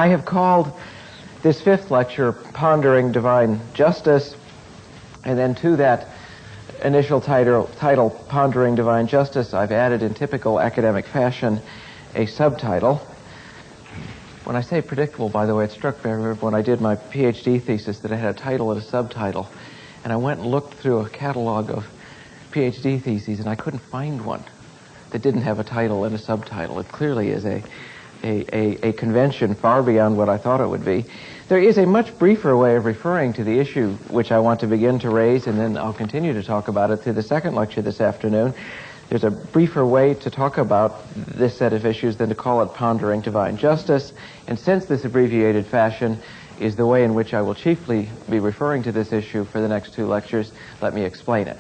I have called this fifth lecture Pondering Divine Justice, and then to that initial title Pondering Divine Justice, I've added in typical academic fashion a subtitle. When I say predictable, by the way, it struck me when I did my PhD thesis that it had a title and a subtitle, and I went and looked through a catalog of PhD theses, and I couldn't find one that didn't have a title and a subtitle. It clearly is a convention far beyond what I thought it would be. There is a much briefer way of referring to the issue which I want to begin to raise, and then I'll continue to talk about it through the second lecture this afternoon. There's a briefer way to talk about this set of issues than to call it Pondering Divine Justice, and since this abbreviated fashion is the way in which I will chiefly be referring to this issue for the next two lectures, let me explain it.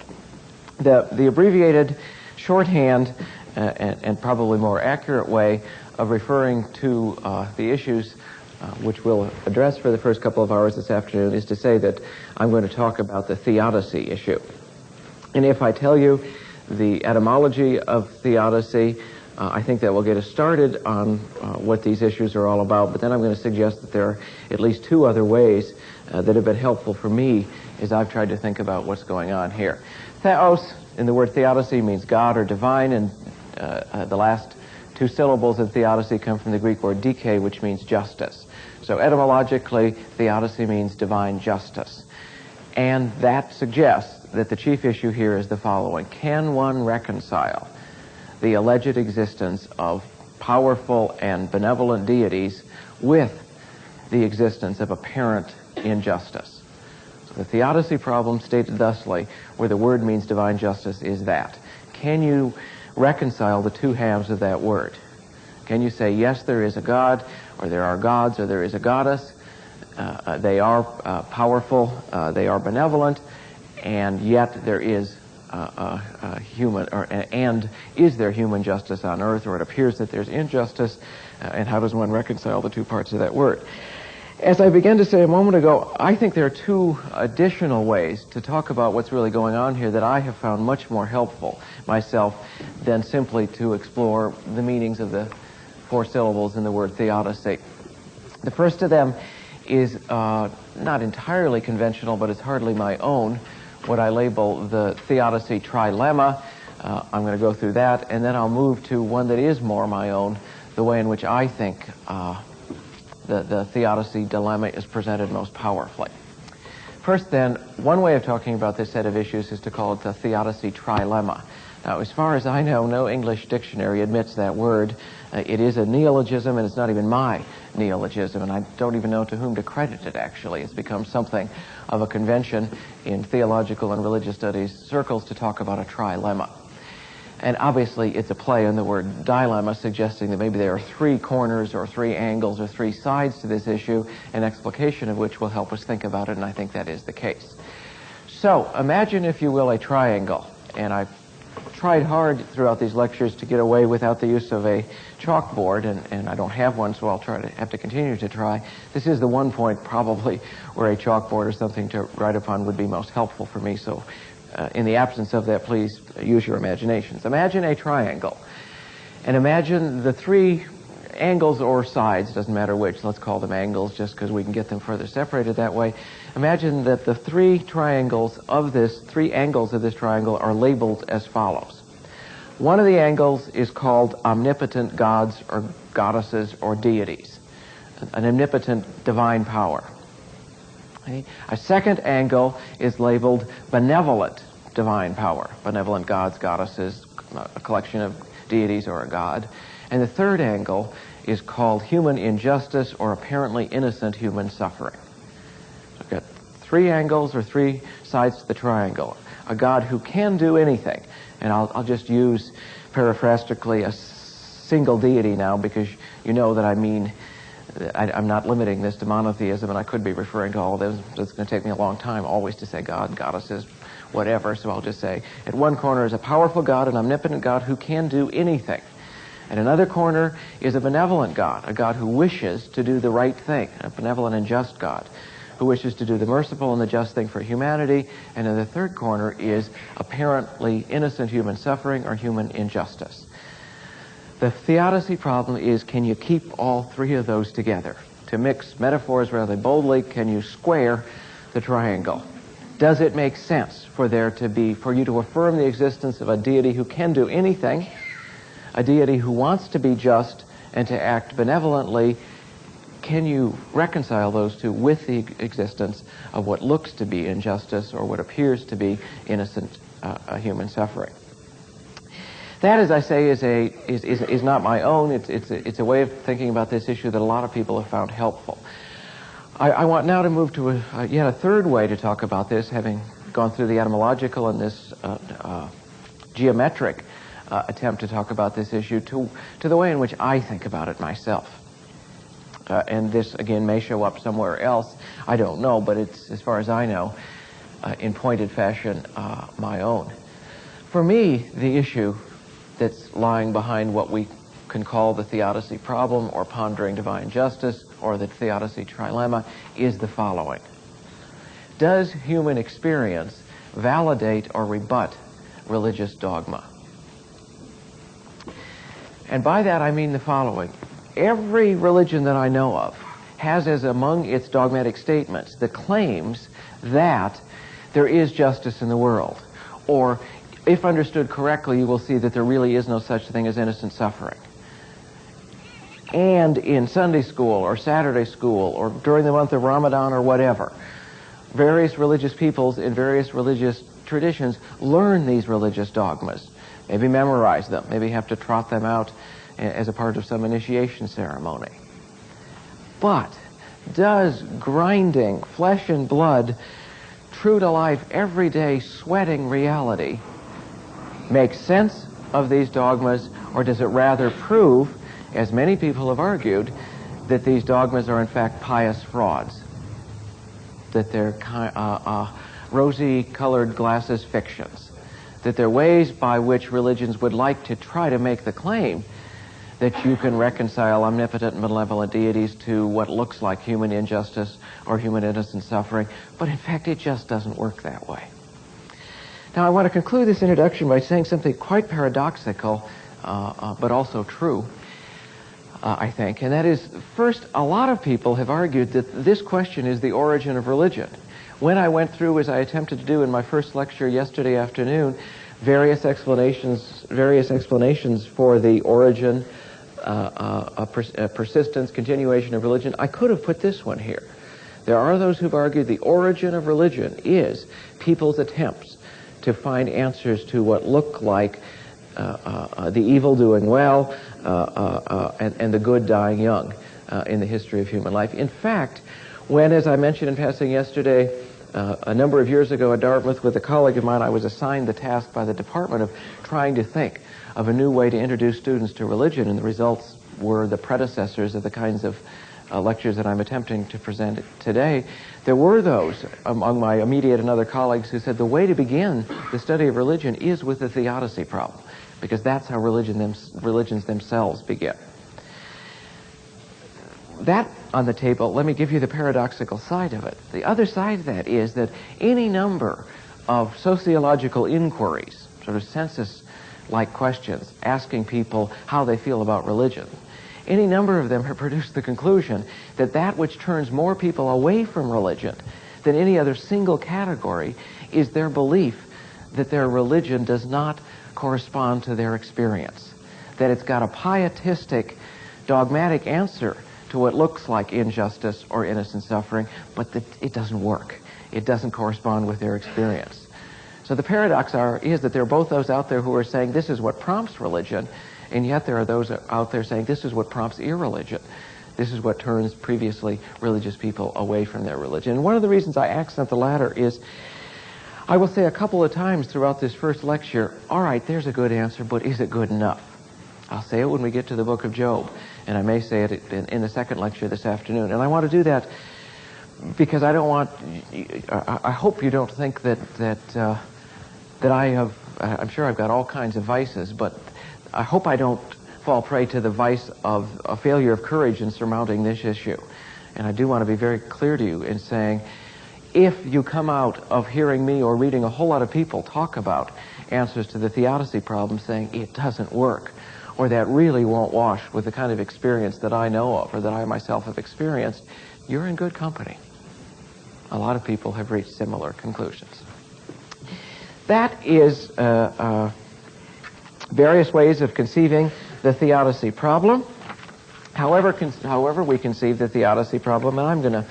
The abbreviated shorthand and probably more accurate way of referring to the issues which we'll address for the first couple of hours this afternoon is to say that I'm going to talk about the theodicy issue. And if I tell you the etymology of theodicy, I think that will get us started on what these issues are all about, but then I'm going to suggest that there are at least two other ways that have been helpful for me as I've tried to think about what's going on here. Theos, in the word theodicy, means God or divine, and the last two syllables of theodicy come from the Greek word dike, which means justice. So etymologically, theodicy means divine justice. And that suggests that the chief issue here is the following. Can one reconcile the alleged existence of powerful and benevolent deities with the existence of apparent injustice? So the theodicy problem, stated thusly, where the word means divine justice, is that. Can you reconcile the two halves of that word? Can you say, yes, there is a God, or there are gods, or there is a goddess? They are powerful, they are benevolent, and yet there is is there human justice on earth, or it appears that there's injustice, and how does one reconcile the two parts of that word? As I began to say a moment ago, I think there are two additional ways to talk about what's really going on here that I have found much more helpful myself than simply to explore the meanings of the four syllables in the word theodicy. The first of them is not entirely conventional, but it's hardly my own, what I label the theodicy trilemma. I'm going to go through that, and then I'll move to one that is more my own, the way in which I think the theodicy dilemma is presented most powerfully. First then, one way of talking about this set of issues is to call it the theodicy trilemma. Now, as far as I know, no English dictionary admits that word. It is a neologism, and it's not even my neologism, and I don't even know to whom to credit it, actually. It's become something of a convention in theological and religious studies circles to talk about a trilemma. And obviously, it's a play on the word dilemma, suggesting that maybe there are three corners or three angles or three sides to this issue, an explication of which will help us think about it, and I think that is the case. So, imagine, if you will, a triangle, and I've tried hard throughout these lectures to get away without the use of a chalkboard, and I don't have one, so I'll have to continue to try. This is the one point probably where a chalkboard or something to write upon would be most helpful for me, so in the absence of that, please use your imaginations. Imagine a triangle, and imagine the three angles or sides, doesn't matter which, let's call them angles just because we can get them further separated that way. Imagine that the three angles of this triangle are labeled as follows. One of the angles is called omnipotent gods or goddesses or deities, an omnipotent divine power. Okay? A second angle is labeled benevolent divine power, benevolent gods, goddesses, a collection of deities or a god. And the third angle is called human injustice or apparently innocent human suffering. So we've got three angles or three sides to the triangle. A God who can do anything. And I'll just use paraphrastically a single deity now, because you know that I mean, I'm not limiting this to monotheism, and I could be referring to all of those. It's going to take me a long time always to say God, goddesses, whatever, so I'll just say at one corner is a powerful God, an omnipotent God who can do anything. And another corner is a benevolent God, a God who wishes to do the right thing, a benevolent and just God who wishes to do the merciful and the just thing for humanity. And in the third corner is apparently innocent human suffering or human injustice. The theodicy problem is, can you keep all three of those together? to mix metaphors rather boldly, can you square the triangle? Does it make sense for you to affirm the existence of a deity who can do anything, a deity who wants to be just and to act benevolently? Can you reconcile those two with the existence of what looks to be injustice or what appears to be innocent human suffering? That, as I say, is not my own. It's a way of thinking about this issue that a lot of people have found helpful. I want now to move to yet a third way to talk about this, having gone through the etymological and this geometric attempt to talk about this issue, to the way in which I think about it myself. And this, again, may show up somewhere else. I don't know, but it's, as far as I know, in pointed fashion, my own. For me, the issue that's lying behind what we can call the theodicy problem or pondering divine justice or the theodicy trilemma is the following. Does human experience validate or rebut religious dogma? And by that I mean the following. Every religion that I know of has as among its dogmatic statements the claims that there is justice in the world, or if understood correctly, you will see that there really is no such thing as innocent suffering. And in Sunday school or Saturday school or during the month of Ramadan or whatever, various religious peoples in various religious traditions learn these religious dogmas, maybe memorize them, maybe have to trot them out as a part of some initiation ceremony. But does grinding flesh and blood, true to life, everyday sweating reality make sense of these dogmas, or does it rather prove, as many people have argued, that these dogmas are in fact pious frauds, that they're rosy-colored glasses fictions, that they're ways by which religions would like to try to make the claim that you can reconcile omnipotent and benevolent deities to what looks like human injustice or human innocent suffering, but in fact it just doesn't work that way. Now, I want to conclude this introduction by saying something quite paradoxical, but also true, I think, and that is, first, a lot of people have argued that this question is the origin of religion. When I went through, as I attempted to do in my first lecture yesterday afternoon, various explanations for the origin, persistence, continuation of religion, I could have put this one here. There are those who've argued the origin of religion is people's attempts to find answers to what look like the evil doing well and the good dying young in the history of human life. In fact, when, as I mentioned in passing yesterday, a number of years ago at Dartmouth with a colleague of mine, I was assigned the task by the department of trying to think of a new way to introduce students to religion, and the results were the predecessors of the kinds of lectures that I'm attempting to present today. There were those among my immediate and other colleagues who said the way to begin the study of religion is with the theodicy problem, because that's how religions themselves begin. That on the table, let me give you the paradoxical side of it. The other side of that is that any number of sociological inquiries, sort of census-like questions, asking people how they feel about religion, any number of them have produced the conclusion that that which turns more people away from religion than any other single category is their belief that their religion does not correspond to their experience, that it's got a pietistic, dogmatic answer to what looks like injustice or innocent suffering, but that it doesn't work. It doesn't correspond with their experience. So the paradox is that there are both those out there who are saying this is what prompts religion, and yet there are those out there saying this is what prompts irreligion. This is what turns previously religious people away from their religion. And one of the reasons I accent the latter is I will say a couple of times throughout this first lecture, all right, there's a good answer, but is it good enough? I'll say it when we get to the book of Job, and I may say it in the second lecture this afternoon. And I want to do that because I don't want, I hope you don't think that I have, I'm sure I've got all kinds of vices, but I hope I don't fall prey to the vice of a failure of courage in surmounting this issue. And I do want to be very clear to you in saying, if you come out of hearing me or reading a whole lot of people talk about answers to the theodicy problem saying it doesn't work, or that really won't wash with the kind of experience that I know of or that I myself have experienced, you're in good company. A lot of people have reached similar conclusions. That is various ways of conceiving the theodicy problem. However we conceive the theodicy problem, and I'm going to,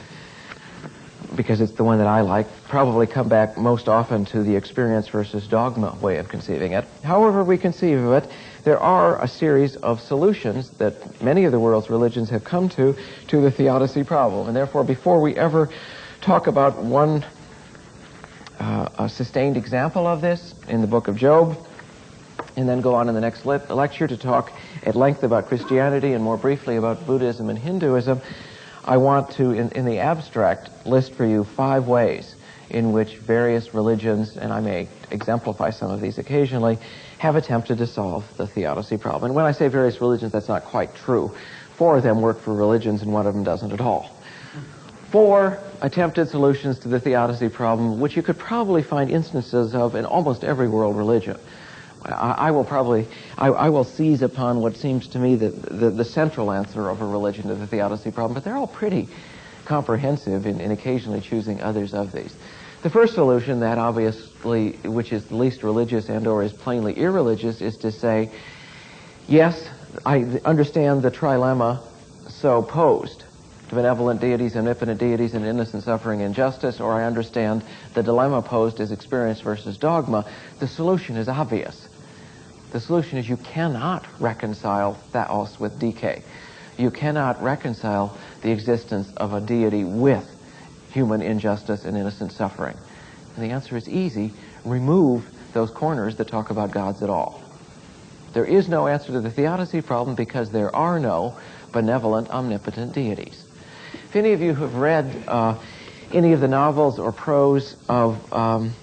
because it's the one that I like, probably come back most often to the experience versus dogma way of conceiving it. However we conceive of it, there are a series of solutions that many of the world's religions have come to the theodicy problem. And therefore, before we ever talk about one a sustained example of this in the book of Job, and then go on in the next lecture to talk at length about Christianity and more briefly about Buddhism and Hinduism, I want to, in the abstract, list for you 5 ways in which various religions, and I may exemplify some of these occasionally, have attempted to solve the theodicy problem. And when I say various religions, that's not quite true. 4 of them work for religions and one of them doesn't at all. 4 attempted solutions to the theodicy problem, which you could probably find instances of in almost every world religion. I will seize upon what seems to me the central answer of a religion to the theodicy problem, but they're all pretty comprehensive in occasionally choosing others of these. The first solution, that obviously, which is the least religious and or is plainly irreligious, is to say, yes, I understand the trilemma so posed, benevolent deities, omnipotent deities, and innocent suffering and justice, or I understand the dilemma posed as experience versus dogma. The solution is obvious. The solution is you cannot reconcile theos with decay. You cannot reconcile the existence of a deity with human injustice and innocent suffering. And the answer is easy. Remove those corners that talk about gods at all. There is no answer to the theodicy problem because there are no benevolent, omnipotent deities. If any of you have read any of the novels or prose of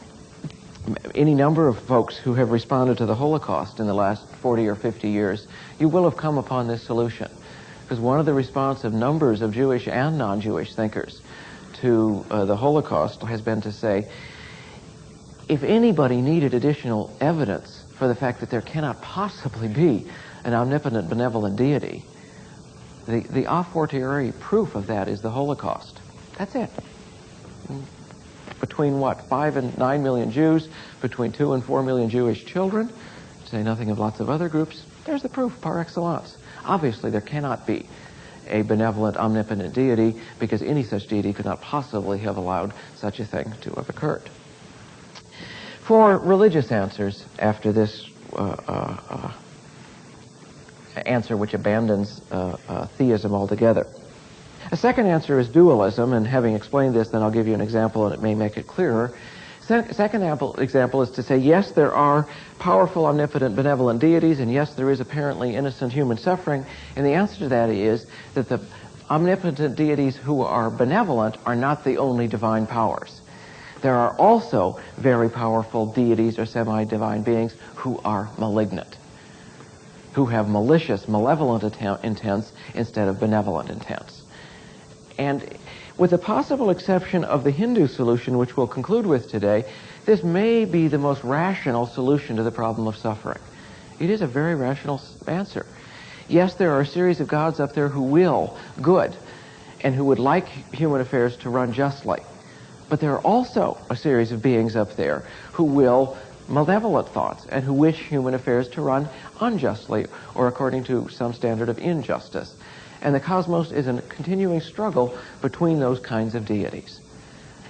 any number of folks who have responded to the Holocaust in the last 40 or 50 years, you will have come upon this solution. Because one of the responses of numbers of Jewish and non-Jewish thinkers to the Holocaust has been to say, if anybody needed additional evidence for the fact that there cannot possibly be an omnipotent, benevolent deity, the a fortiori proof of that is the Holocaust. That's it. Between, 5 and 9 million Jews, between 2 and 4 million Jewish children, to say nothing of lots of other groups, there's the proof par excellence. Obviously, there cannot be a benevolent, omnipotent deity because any such deity could not possibly have allowed such a thing to have occurred. For religious answers, after this answer which abandons theism altogether. A second answer is dualism, and having explained this, then I'll give you an example and it may make it clearer. Second example is to say, yes, there are powerful, omnipotent, benevolent deities, and yes, there is apparently innocent human suffering, and the answer to that is that the omnipotent deities who are benevolent are not the only divine powers. There are also very powerful deities or semi-divine beings who are malignant, who have malicious, malevolent intents instead of benevolent intents. And with the possible exception of the Hindu solution, which we'll conclude with today, this may be the most rational solution to the problem of suffering. It is a very rational answer. Yes, there are a series of gods up there who will good and who would like human affairs to run justly. But there are also a series of beings up there who will malevolent thoughts and who wish human affairs to run unjustly or according to some standard of injustice. And the cosmos is a continuing struggle between those kinds of deities.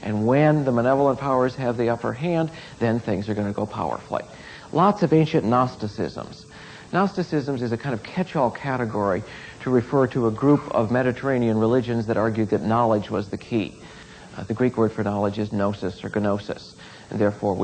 And when the malevolent powers have the upper hand, then things are going to go powerfully. Lots of ancient Gnosticisms. Gnosticisms is a kind of catch-all category to refer to a group of Mediterranean religions that argued that knowledge was the key. The Greek word for knowledge is gnosis or gnosis. And therefore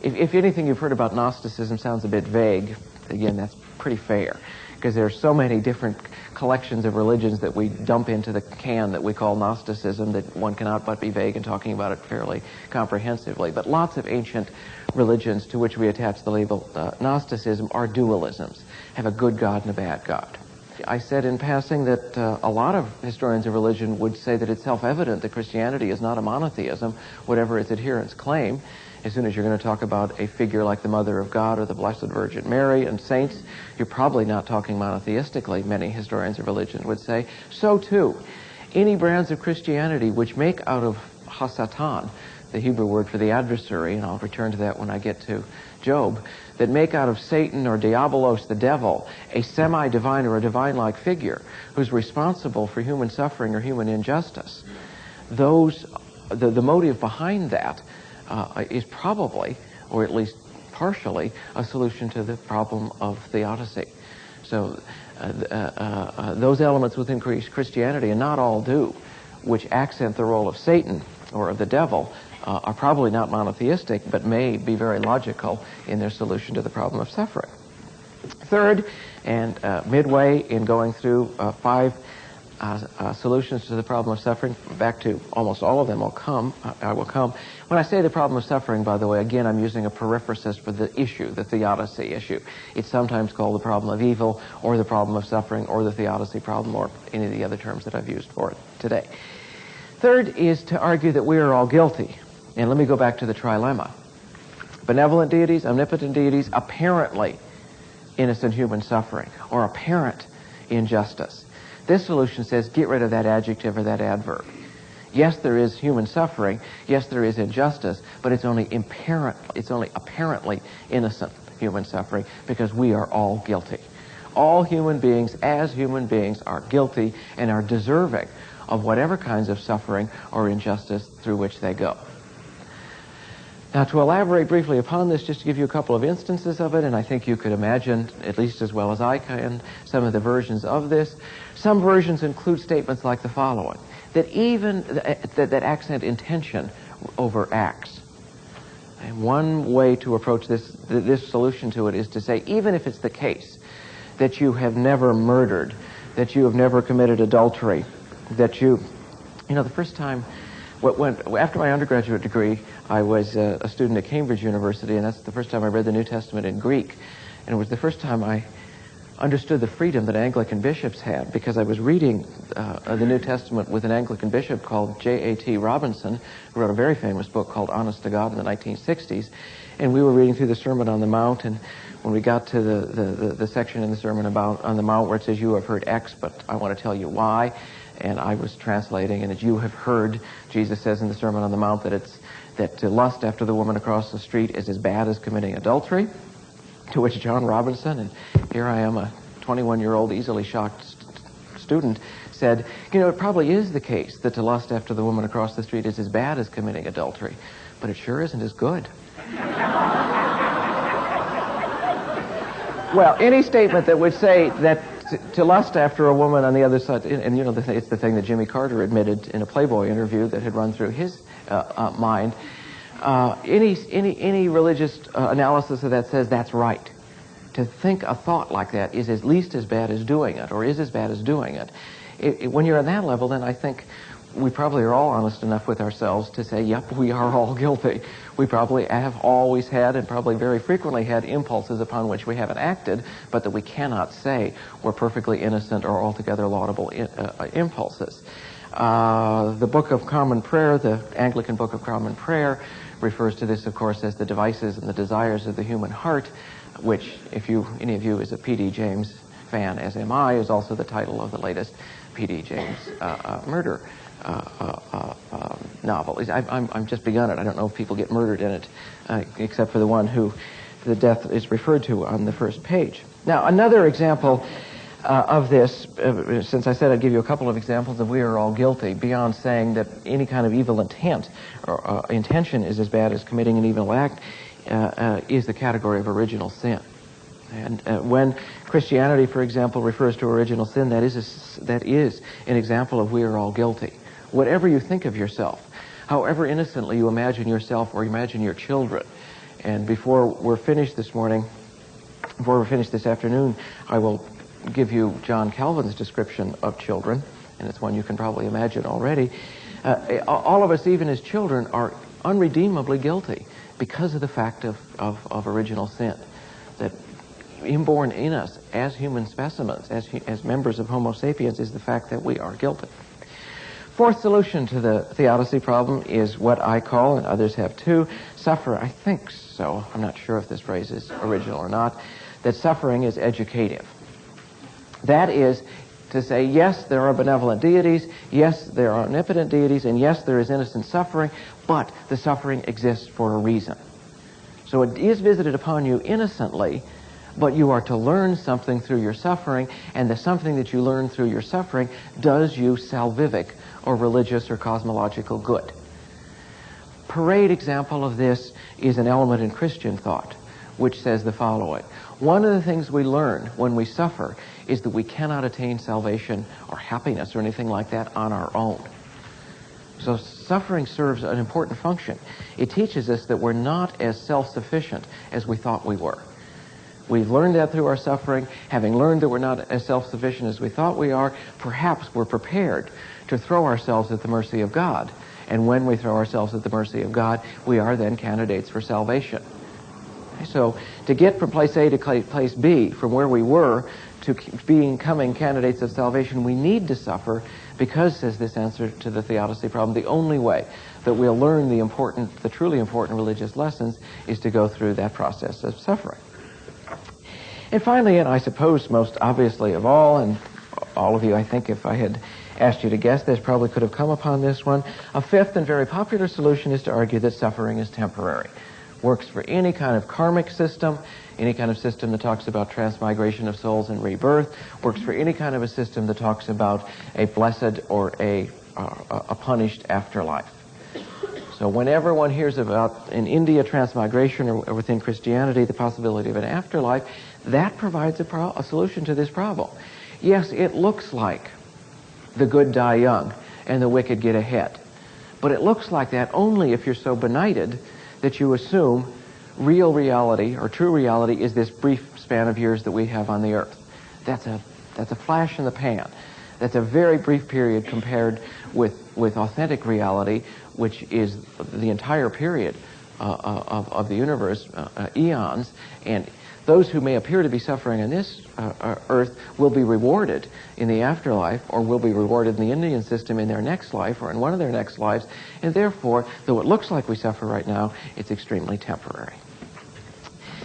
if anything you've heard about Gnosticism sounds a bit vague, again, that's pretty fair. Because there are so many different collections of religions that we dump into the can that we call Gnosticism that one cannot but be vague in talking about it fairly comprehensively. But lots of ancient religions to which we attach the label Gnosticism are dualisms, have a good God and a bad God. I said in passing that a lot of historians of religion would say that it's self-evident that Christianity is not a monotheism, whatever its adherents claim. As soon as you're going to talk about a figure like the Mother of God or the Blessed Virgin Mary and saints, you're probably not talking monotheistically, many historians of religion would say. So too, any brands of Christianity which make out of Hasatan, the Hebrew word for the adversary, and I'll return to that when I get to Job, that make out of Satan or Diabolos, the devil, a semi-divine or a divine-like figure who's responsible for human suffering or human injustice, the motive behind that is probably, or at least partially, a solution to the problem of theodicy. So those elements within Christianity, and not all do, which accent the role of Satan or of the devil, are probably not monotheistic, but may be very logical in their solution to the problem of suffering. Third, and midway in going through 5 solutions to the problem of suffering, back to almost all of them I will come. When I say the problem of suffering, by the way, again, I'm using a periphrasis for the issue, the theodicy issue. It's sometimes called the problem of evil, or the problem of suffering, or the theodicy problem, or any of the other terms that I've used for it today. Third is to argue that we are all guilty. And let me go back to the trilemma. Benevolent deities, omnipotent deities, apparently innocent human suffering, or apparent injustice. This solution says get rid of that adjective or that adverb. Yes, there is human suffering. Yes, there is injustice, but it's only apparently innocent human suffering, because we are all guilty. All human beings, as human beings, are guilty and are deserving of whatever kinds of suffering or injustice through which they go. Now, to elaborate briefly upon this, just to give you a couple of instances of it, and I think you could imagine, at least as well as I can, some of the versions of this. Some versions include statements like the following, that even that accent intention over acts. And one way to approach this solution to it is to say, even if it's the case that you have never murdered, that you have never committed adultery, that the first time, after my undergraduate degree, I was a student at Cambridge University, and that's the first time I read the New Testament in Greek. And it was the first time I understood the freedom that Anglican bishops had, because I was reading the New Testament with an Anglican bishop called J.A.T. Robinson, who wrote a very famous book called Honest to God in the 1960s. And we were reading through the Sermon on the Mount, and when we got to the section in the Sermon on the Mount where it says, "You have heard X, but I want to tell you why," and I was translating, and as you have heard, Jesus says in the Sermon on the Mount that to lust after the woman across the street is as bad as committing adultery. To which John Robinson, and here I am, a 21-year-old easily shocked student, said, it probably is the case that to lust after the woman across the street is as bad as committing adultery, but it sure isn't as good. Well, any statement that would say that to lust after a woman on the other side, and it's the thing that Jimmy Carter admitted in a Playboy interview that had run through his mind. Any religious analysis of that says that's right. To think a thought like that is at least as bad as doing it, or is as bad as doing it. When you're at that level, then I think we probably are all honest enough with ourselves to say, yep, we are all guilty. We probably have always had, and probably very frequently had, impulses upon which we haven't acted, but that we cannot say were perfectly innocent or altogether laudable impulses. The Book of Common Prayer, the Anglican Book of Common Prayer, refers to this, of course, as the devices and the desires of the human heart, which, if any of you is a P.D. James fan, as am I, is also the title of the latest P.D. James murder novel. I'm just begun it. I don't know if people get murdered in it, except for the one who the death is referred to on the first page. Now, another example of this, since I said I'd give you a couple of examples of we are all guilty, beyond saying that any kind of evil intent or intention is as bad as committing an evil act, is the category of original sin. And when Christianity, for example, refers to original sin, that is an example of we are all guilty. Whatever you think of yourself, however innocently you imagine yourself or imagine your children, and before we're finished this afternoon, I will give you John Calvin's description of children, and it's one you can probably imagine already. All of us, even as children, are unredeemably guilty because of the fact of original sin. That inborn in us as human specimens, as members of Homo sapiens, is the fact that we are guilty. Fourth solution to the theodicy problem is what I call, and others have too, I think so, I'm not sure if this phrase is original or not, that suffering is educative. That is to say, yes, there are benevolent deities, yes, there are omnipotent deities, and yes, there is innocent suffering, but the suffering exists for a reason. So it is visited upon you innocently, but you are to learn something through your suffering, and the something that you learn through your suffering does you salvific or religious or cosmological good. Parade example of this is an element in Christian thought, which says the following. One of the things we learn when we suffer is that we cannot attain salvation or happiness or anything like that on our own. So suffering serves an important function. It teaches us that we're not as self-sufficient as we thought we were. We've learned that through our suffering. Having learned that we're not as self-sufficient as we thought we are, perhaps we're prepared to throw ourselves at the mercy of God. And when we throw ourselves at the mercy of God, we are then candidates for salvation. So to get from place A to place B, from where we were to becoming candidates of salvation, we need to suffer because, says this answer to the theodicy problem, the only way that we'll learn the truly important religious lessons is to go through that process of suffering. And finally, and I suppose most obviously of all, and all of you, I think if I had asked you to guess this, probably could have come upon this one, a fifth and very popular solution is to argue that suffering is temporary. Works for any kind of karmic system, any kind of system that talks about transmigration of souls and rebirth, works for any kind of a system that talks about a blessed or a punished afterlife. So whenever one hears about in India transmigration or within Christianity the possibility of an afterlife, that provides a solution to this problem. Yes, it looks like the good die young and the wicked get ahead. But it looks like that only if you're so benighted that you assume real reality or true reality is this brief span of years that we have on the earth. That's a flash in the pan. That's a very brief period compared with authentic reality, which is the entire period of the universe, eons. And those who may appear to be suffering on this earth will be rewarded in the afterlife, or will be rewarded in the Indian system in their next life or in one of their next lives. And therefore, though it looks like we suffer right now, it's extremely temporary.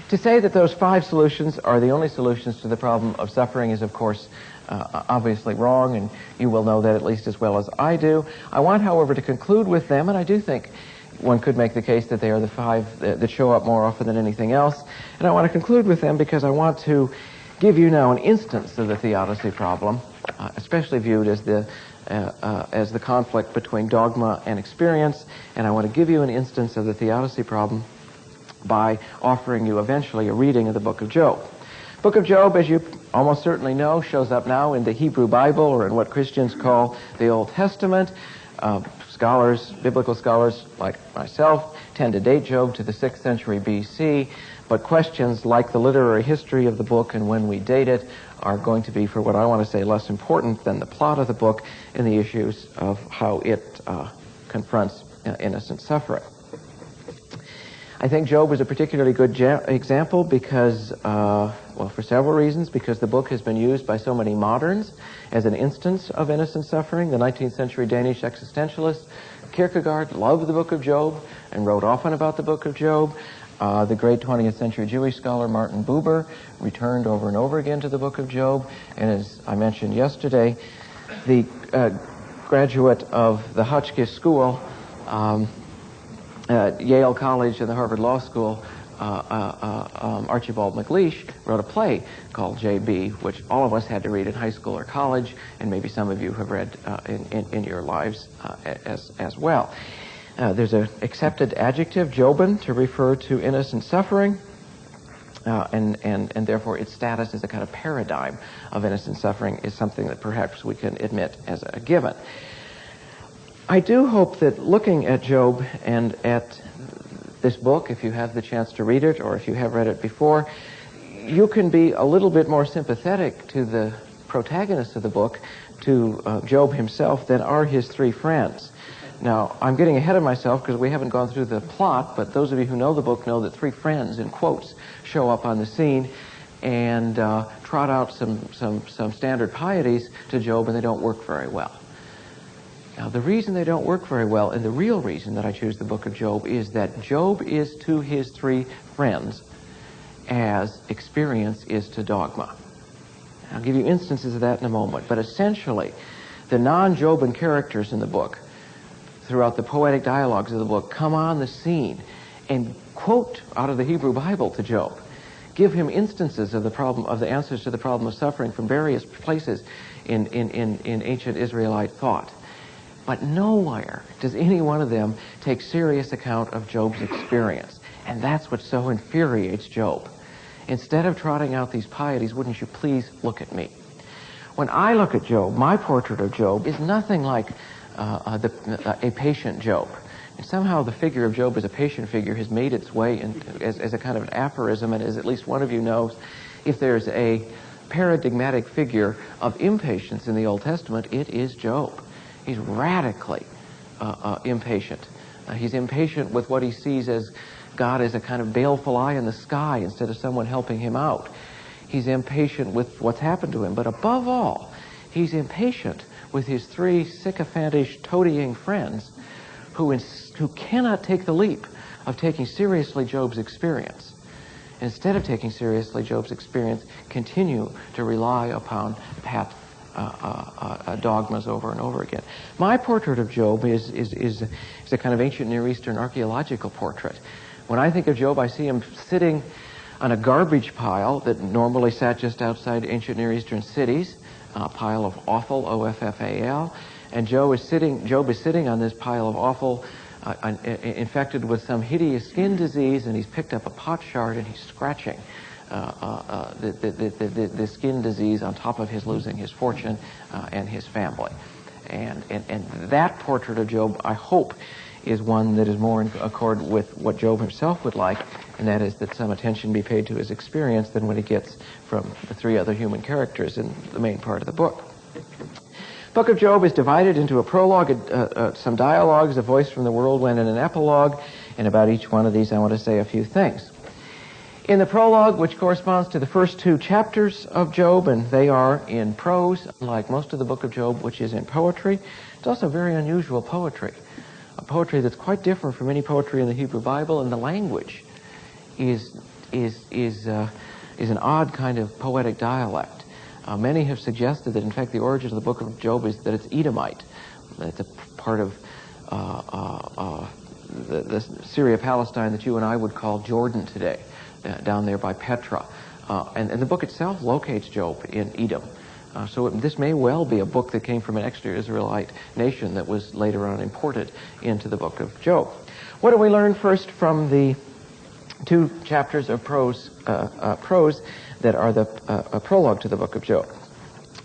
To say that those 5 solutions are the only solutions to the problem of suffering is, of course, obviously wrong, and you will know that at least as well as I do. I want, however, to conclude with them, and I do think one could make the case that they are the 5 that show up more often than anything else. And I want to conclude with them because I want to give you now an instance of the theodicy problem, especially viewed as the conflict between dogma and experience. And I want to give you an instance of the theodicy problem by offering you eventually a reading of the book of Job. Book of Job, as you almost certainly know, shows up now in the Hebrew Bible, or in what Christians call the Old Testament. Biblical scholars like myself, tend to date Job to the 6th century B.C., but questions like the literary history of the book and when we date it are going to be, for what I want to say, less important than the plot of the book and the issues of how it confronts innocent suffering. I think Job is a particularly good example because, for several reasons, because the book has been used by so many moderns as an instance of innocent suffering. The 19th century Danish existentialist Kierkegaard loved the book of Job and wrote often about the book of Job. The great 20th century Jewish scholar Martin Buber returned over and over again to the book of Job. And as I mentioned yesterday, the graduate of the Hotchkiss School, Yale College and the Harvard Law School, Archibald MacLeish, wrote a play called J.B., which all of us had to read in high school or college, and maybe some of you have read in your lives as well. There's an accepted adjective, Jobin, to refer to innocent suffering, and therefore its status as a kind of paradigm of innocent suffering is something that perhaps we can admit as a given. I do hope that looking at Job and at this book, if you have the chance to read it, or if you have read it before, you can be a little bit more sympathetic to the protagonist of the book, to Job himself, than are his 3 friends. Now, I'm getting ahead of myself because we haven't gone through the plot, but those of you who know the book know that 3 friends, in quotes, show up on the scene. and trot out some standard pieties to Job, and they don't work very well. Now, the reason they don't work very well, and the real reason that I choose the book of Job, is that Job is to his three friends as experience is to dogma. I'll give you instances of that in a moment, but essentially, the non-Joban characters in the book, throughout the poetic dialogues of the book, come on the scene and quote out of the Hebrew Bible to Job, give him instances of the answers to the problem of suffering from various places in ancient Israelite thought. But nowhere does any one of them take serious account of Job's experience. And that's what so infuriates Job. Instead of trotting out these pieties, wouldn't you please look at me? When I look at Job, my portrait of Job is nothing like a patient Job. And somehow the figure of Job as a patient figure has made its way as a kind of an aphorism, and as at least one of you knows, if there's a paradigmatic figure of impatience in the Old Testament, it is Job. He's radically impatient. He's impatient with what he sees as God as a kind of baleful eye in the sky instead of someone helping him out. He's impatient with what's happened to him. But above all, he's impatient with his three sycophantish, toadying friends who cannot take the leap of taking seriously Job's experience. Instead of taking seriously Job's experience, continue to rely upon pat dogmas over and over again. My portrait of Job is a kind of ancient Near Eastern archaeological portrait. When I think of Job, I see him sitting on a garbage pile that normally sat just outside ancient Near Eastern cities, a pile of offal, O-F-F-A-L, and Job is sitting on this pile of offal, infected with some hideous skin disease, and he's picked up a potsherd and he's scratching the skin disease on top of his losing his fortune and his family. And that portrait of Job, I hope, is one that is more in accord with what Job himself would like, and that is that some attention be paid to his experience than what he gets from the three other human characters in the main part of the book. Book of Job is divided into a prologue, some dialogues, a voice from the whirlwind, and an epilogue, and about each one of these I want to say a few things. In the prologue, which corresponds to the first two chapters of Job, and they are in prose, like most of the book of Job, which is in poetry, it's also very unusual poetry. A poetry that's quite different from any poetry in the Hebrew Bible, and the language is an odd kind of poetic dialect. Many have suggested that, in fact, the origin of the book of Job is that it's Edomite. It's a part of the Syria-Palestine that you and I would call Jordan today, down there by Petra. And the book itself locates Job in Edom. So this may well be a book that came from an extra-Israelite nation that was later on imported into the book of Job. What do we learn first from the two chapters of prose that are the prologue to the book of Job?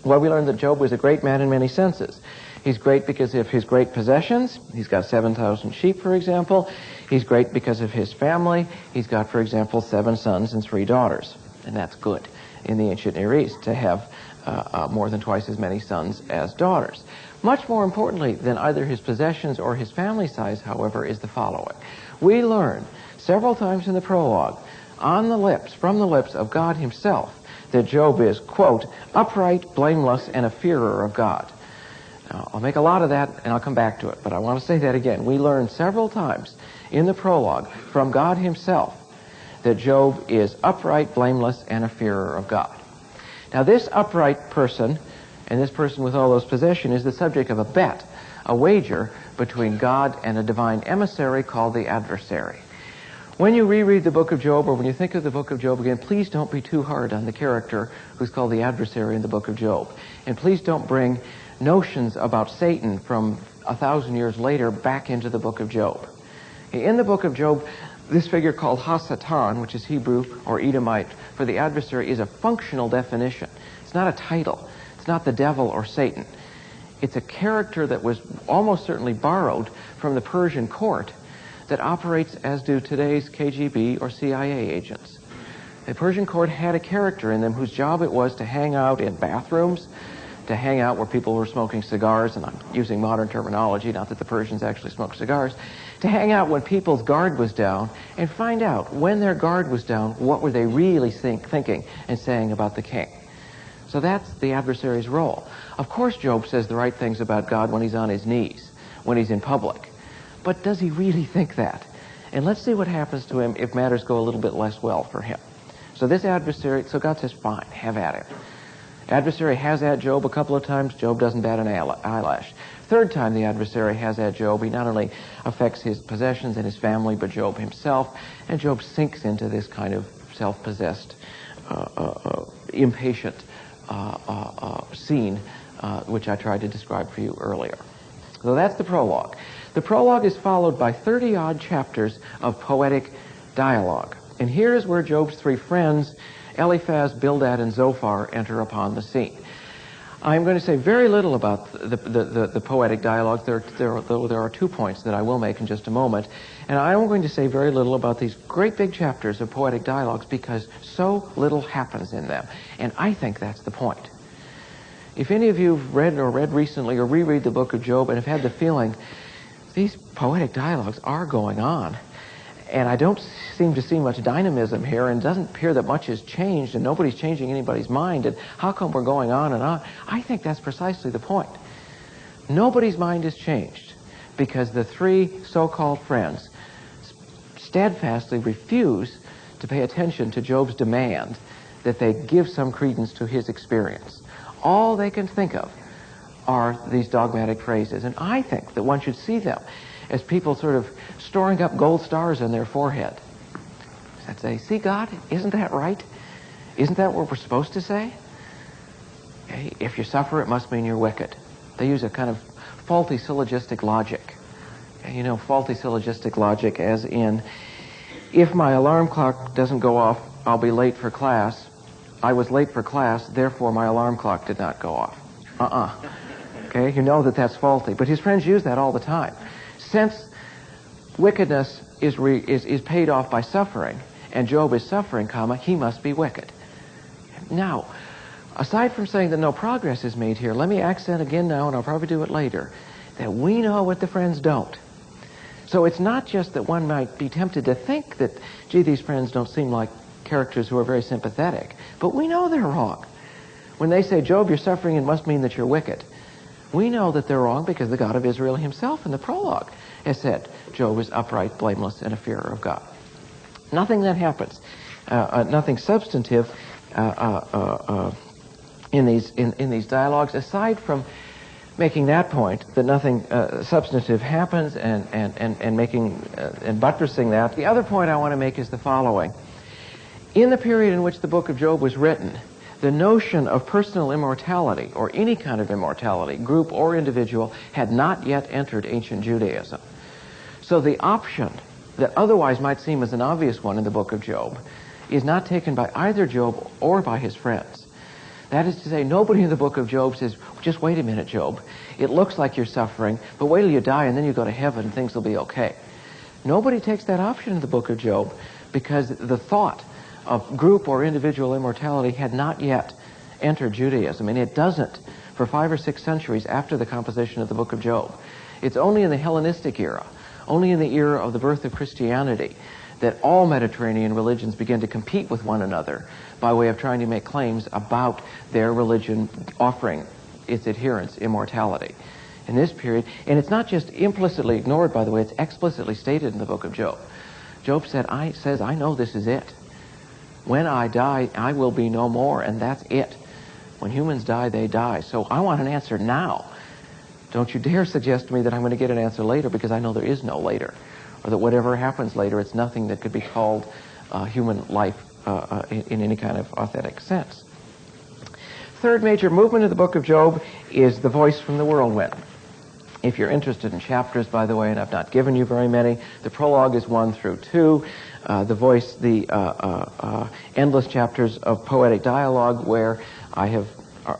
Well, we learn that Job was a great man in many senses. He's great because of his great possessions. He's got 7,000 sheep, for example. He's great because of his family. He's got, for example, 7 sons and 3 daughters. And that's good in the ancient Near East to have more than twice as many sons as daughters. Much more importantly than either his possessions or his family size, however, is the following. We learn several times in the prologue, from the lips of God himself, that Job is, quote, upright, blameless, and a fearer of God. Now, I'll make a lot of that, and I'll come back to it, but I want to say that again. We learn several times in the prologue from God himself that Job is upright, blameless, and a fearer of God. Now, this upright person, and this person with all those possessions, is the subject of a bet, a wager between God and a divine emissary called the adversary. When you reread the book of Job, or when you think of the book of Job again, please don't be too hard on the character who's called the adversary in the book of Job. And please don't bring notions about Satan from 1,000 years later back into the book of Job. In the book of Job, this figure called Ha-Satan, which is Hebrew or Edomite for the adversary, is a functional definition. It's not a title. It's not the devil or Satan. It's a character that was almost certainly borrowed from the Persian court that operates as do today's KGB or CIA agents. The Persian court had a character in them whose job it was to hang out in bathrooms, to hang out where people were smoking cigars, and I'm using modern terminology, not that the Persians actually smoked cigars, to hang out when people's guard was down and find out when their guard was down, what were they really thinking and saying about the king. So that's the adversary's role. Of course, Job says the right things about God when he's on his knees, when he's in public. But does he really think that? And let's see what happens to him if matters go a little bit less well for him. So this adversary, so God says, fine, have at it. Adversary has at Job a couple of times. Job doesn't bat an eyelash. Third time the adversary has at Job, he not only affects his possessions and his family, but Job himself. And Job sinks into this kind of self-possessed, impatient scene, which I tried to describe for you earlier. So that's the prologue. The prologue is followed by 30-odd chapters of poetic dialogue. And here is where Job's three friends, Eliphaz, Bildad, and Zophar, enter upon the scene. I'm going to say very little about the poetic dialogue. There are 2 points that I will make in just a moment. And I'm going to say very little about these great big chapters of poetic dialogues because so little happens in them. And I think that's the point. If any of you have read recently or reread the book of Job and have had the feeling these poetic dialogues are going on, and I don't seem to see much dynamism here, and it doesn't appear that much has changed, and nobody's changing anybody's mind, and how come we're going on and on? I think that's precisely the point. Nobody's mind has changed because the three so-called friends steadfastly refuse to pay attention to Job's demand that they give some credence to his experience. All they can think of are these dogmatic phrases, and I think that one should see them as people sort of storing up gold stars on their forehead. That say, see, God, isn't that right? Isn't that what we're supposed to say? Okay, if you suffer, it must mean you're wicked. They use a kind of faulty syllogistic logic. Okay, you know, faulty syllogistic logic as in, if my alarm clock doesn't go off, I'll be late for class. I was late for class, therefore my alarm clock did not go off. Okay, you know that that's faulty. But his friends use that all the time. Since wickedness is paid off by suffering, and Job is suffering, he must be wicked. Now, aside from saying that no progress is made here, let me accent again now, and I'll probably do it later, that we know what the friends don't. So it's not just that one might be tempted to think that, gee, these friends don't seem like characters who are very sympathetic, but we know they're wrong. When they say, Job, you're suffering, it must mean that you're wicked. We know that they're wrong because the God of Israel himself in the prologue has said, Job is upright, blameless, and a fearer of God. Nothing then happens, nothing substantive in these dialogues, aside from making that point that nothing substantive happens and making and buttressing that. The other point I want to make is the following. In the period in which the book of Job was written, the notion of personal immortality, or any kind of immortality, group or individual, had not yet entered ancient Judaism. So the option that otherwise might seem as an obvious one in the book of Job is not taken by either Job or by his friends. That is to say, nobody in the book of Job says, just wait a minute, Job. It looks like you're suffering, but wait till you die and then you go to heaven and things will be okay. Nobody takes that option in the book of Job because the thought of group or individual immortality had not yet entered Judaism, and it doesn't for 5 or 6 centuries after the composition of the book of Job. It's only in the Hellenistic era, only in the era of the birth of Christianity, that all Mediterranean religions begin to compete with one another by way of trying to make claims about their religion offering its adherents immortality. In this period, and it's not just implicitly ignored, by the way, it's explicitly stated in the book of Job. Job says, I know this is it. When I die, I will be no more, and that's it. When humans die, they die. So I want an answer now. Don't you dare suggest to me that I'm going to get an answer later, because I know there is no later. Or that whatever happens later, it's nothing that could be called human life in any kind of authentic sense. Third major movement of the book of Job is the voice from the whirlwind. If you're interested in chapters, by the way, and I've not given you very many, the prologue is 1 through 2. The endless chapters of poetic dialogue where I have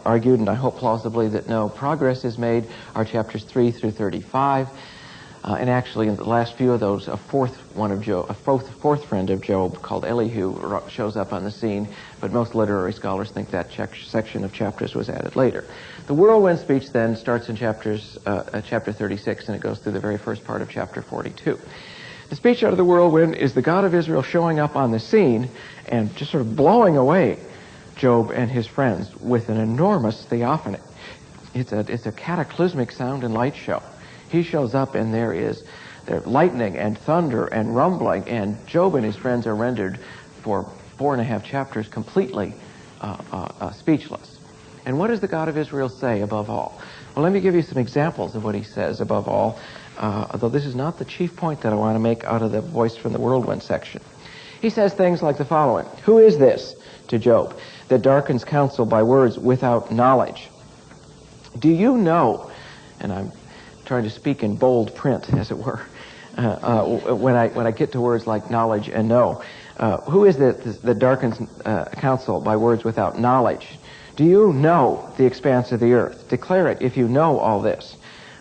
argued, and I hope plausibly, that no progress is made, are chapters 3 through 35. And actually, in the last few of those, a fourth friend of Job called Elihu shows up on the scene, but most literary scholars think that section of chapters was added later. The whirlwind speech then starts in chapter 36, and it goes through the very first part of chapter 42. The speech out of the whirlwind is the God of Israel showing up on the scene and just sort of blowing away Job and his friends with an enormous theophany. It's a cataclysmic sound and light show. He shows up and there's lightning and thunder and rumbling, and Job and his friends are rendered for 4.5 chapters completely speechless. And what does the God of Israel say above all? Well, let me give you some examples of what he says above all, although this is not the chief point that I want to make out of the voice from the whirlwind section. He says things like the following: "Who is this," to Job, "that darkens counsel by words without knowledge? Do you know," and I'm trying to speak in bold print, as it were, when I get to words like knowledge and know. "Who is it that darkens counsel by words without knowledge? Do you know the expanse of the earth? Declare it if you know all this.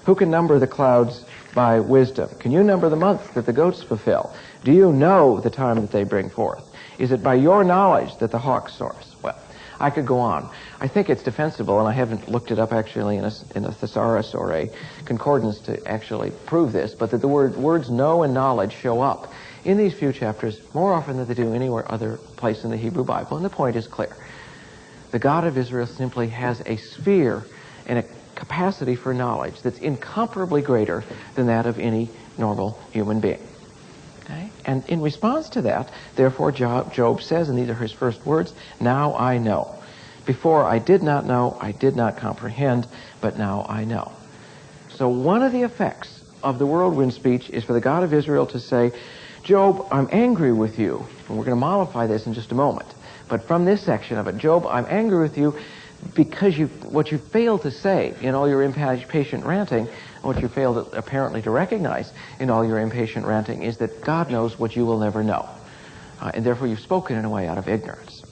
Who can number the clouds by wisdom? Can you number the months that the goats fulfill? Do you know the time that they bring forth? Is it by your knowledge that the hawk soars?" Well, I could go on. I think it's defensible, and I haven't looked it up actually in a thesaurus or a concordance to actually prove this, but that the words know and knowledge show up in these few chapters more often than they do anywhere other place in the Hebrew Bible, and the point is clear. The God of Israel simply has a sphere and a capacity for knowledge that's incomparably greater than that of any normal human being. Okay? And in response to that, therefore, Job says, and these are his first words, "Now I know. Before I did not know, I did not comprehend, but now I know." So one of the effects of the whirlwind speech is for the God of Israel to say, "Job, I'm angry with you." And we're going to mollify this in just a moment. But from this section of it, "Job, I'm angry with you because what you failed to say in all your impatient ranting, what you failed apparently to recognize in all your impatient ranting, is that God knows what you will never know. And therefore you've spoken in a way out of ignorance."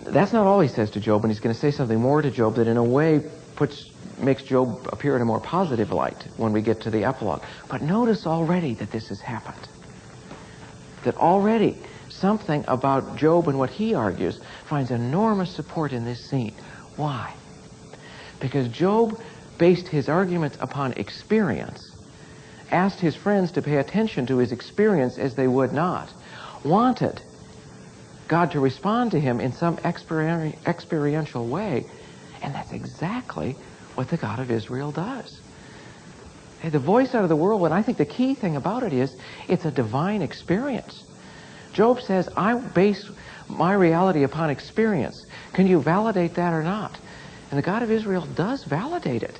That's not all he says to Job, and he's going to say something more to Job that in a way makes Job appear in a more positive light when we get to the epilogue. But notice already that this has happened. That already something about Job and what he argues finds enormous support in this scene. Why? Because Job based his arguments upon experience, asked his friends to pay attention to his experience as they would not, wanted God to respond to him in some experiential way, and that's exactly what the God of Israel does. Hey, the voice out of the whirlwind, I think the key thing about it is it's a divine experience. Job says, "I base my reality upon experience. Can you validate that or not?" And the God of Israel does validate it.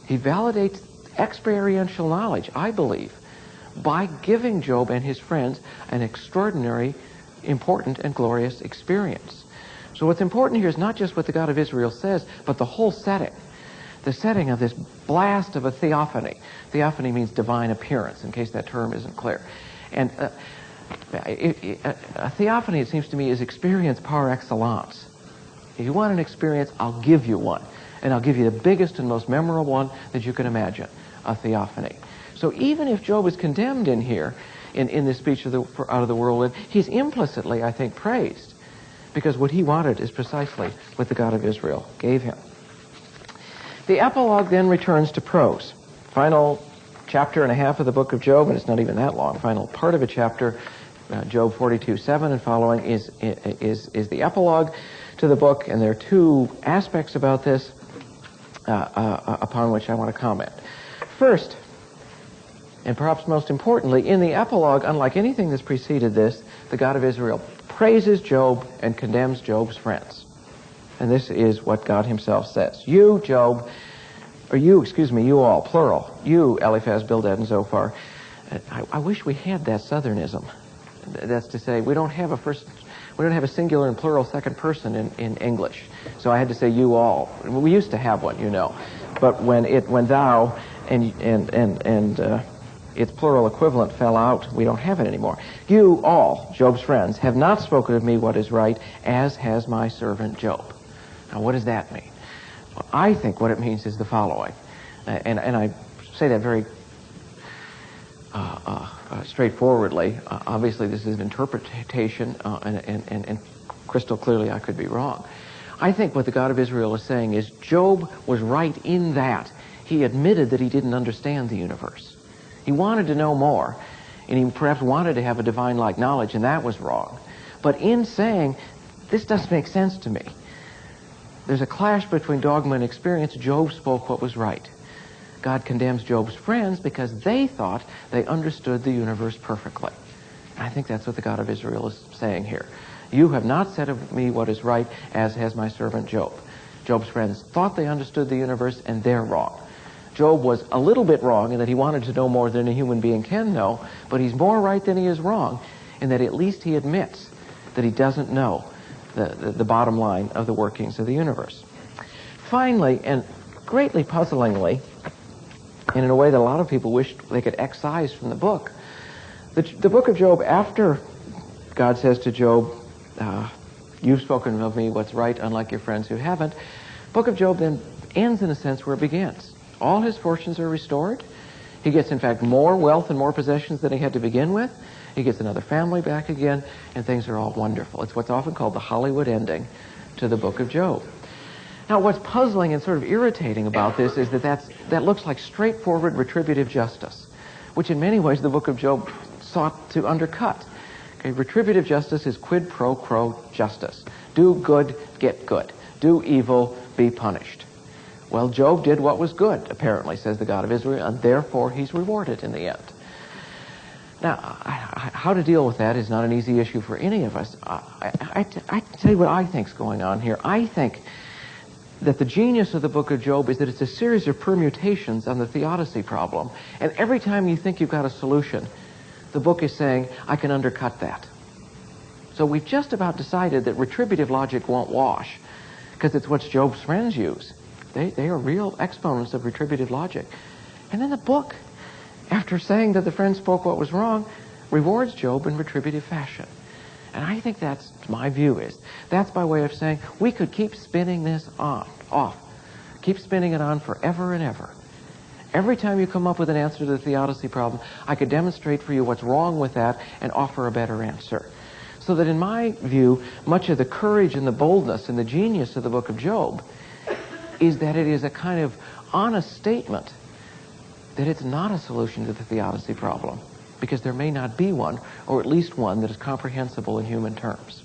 He validates experiential knowledge, I believe, by giving Job and his friends an extraordinary, important, and glorious experience. So what's important here is not just what the God of Israel says, but the whole setting. The setting of this blast of a theophany. Theophany means divine appearance, in case that term isn't clear. And a theophany, it seems to me, is experience par excellence. If you want an experience, I'll give you one. And I'll give you the biggest and most memorable one that you can imagine, a theophany. So even if Job is condemned in here, in this speech out of the whirlwind, he's implicitly, I think, praised, because what he wanted is precisely what the God of Israel gave him. The epilogue then returns to prose. Final chapter and a half of the book of Job, and it's not even that long, final part of a chapter, Job 42:7 and following, is the epilogue to the book, and there are two aspects about this upon which I want to comment. First, and perhaps most importantly, in the epilogue, unlike anything that's preceded this, the God of Israel praises Job and condemns Job's friends. And this is what God himself says. You, Job, you all, plural, you, Eliphaz, Bildad, and Zophar. I wish we had that southernism. That's to say, we don't have a singular and plural second person in English. So I had to say you all. We used to have one, you know. But when thou and its plural equivalent fell out, we don't have it anymore. You all, Job's friends, have not spoken of me what is right, as has my servant Job. Now, what does that mean? Well, I think what it means is the following, and I say that very straightforwardly. Obviously, this is an interpretation, and crystal clearly I could be wrong. I think what the God of Israel is saying is Job was right in that he admitted that he didn't understand the universe. He wanted to know more, and he perhaps wanted to have a divine-like knowledge, and that was wrong. But in saying, this doesn't make sense to me, there's a clash between dogma and experience. Job spoke what was right. God condemns Job's friends because they thought they understood the universe perfectly. I think that's what the God of Israel is saying here. You have not said of me what is right, as has my servant Job. Job's friends thought they understood the universe, and they're wrong. Job was a little bit wrong in that he wanted to know more than a human being can know, but he's more right than he is wrong in that at least he admits that he doesn't know the bottom line of the workings of the universe. Finally, and greatly puzzlingly, and in a way that a lot of people wish they could excise from the book, the book of Job, after God says to Job, you've spoken of me what's right, unlike your friends who haven't, book of Job then ends in a sense where it begins. All his fortunes are restored. He gets, in fact, more wealth and more possessions than he had to begin with. He gets another family back again, and things are all wonderful. It's what's often called the Hollywood ending to the book of Job. Now, what's puzzling and sort of irritating about this is that looks like straightforward retributive justice, which in many ways the book of Job sought to undercut. Okay, retributive justice is quid pro quo justice. Do good, get good. Do evil, be punished. Well, Job did what was good, apparently, says the God of Israel, and therefore he's rewarded in the end. Now, how to deal with that is not an easy issue for any of us. I tell you what I think's going on here. I think that the genius of the book of Job is that it's a series of permutations on the theodicy problem. And every time you think you've got a solution, the book is saying, I can undercut that. So we've just about decided that retributive logic won't wash, because it's what Job's friends use. They are real exponents of retributive logic. And then the book, after saying that the friend spoke what was wrong, rewards Job in retributive fashion. And I think that's my view is. That's by way of saying we could keep spinning this off. Keep spinning it on forever and ever. Every time you come up with an answer to the theodicy problem, I could demonstrate for you what's wrong with that and offer a better answer. So that in my view, much of the courage and the boldness and the genius of the book of Job is that it is a kind of honest statement that it's not a solution to the theodicy problem, because there may not be one, or at least one that is comprehensible in human terms.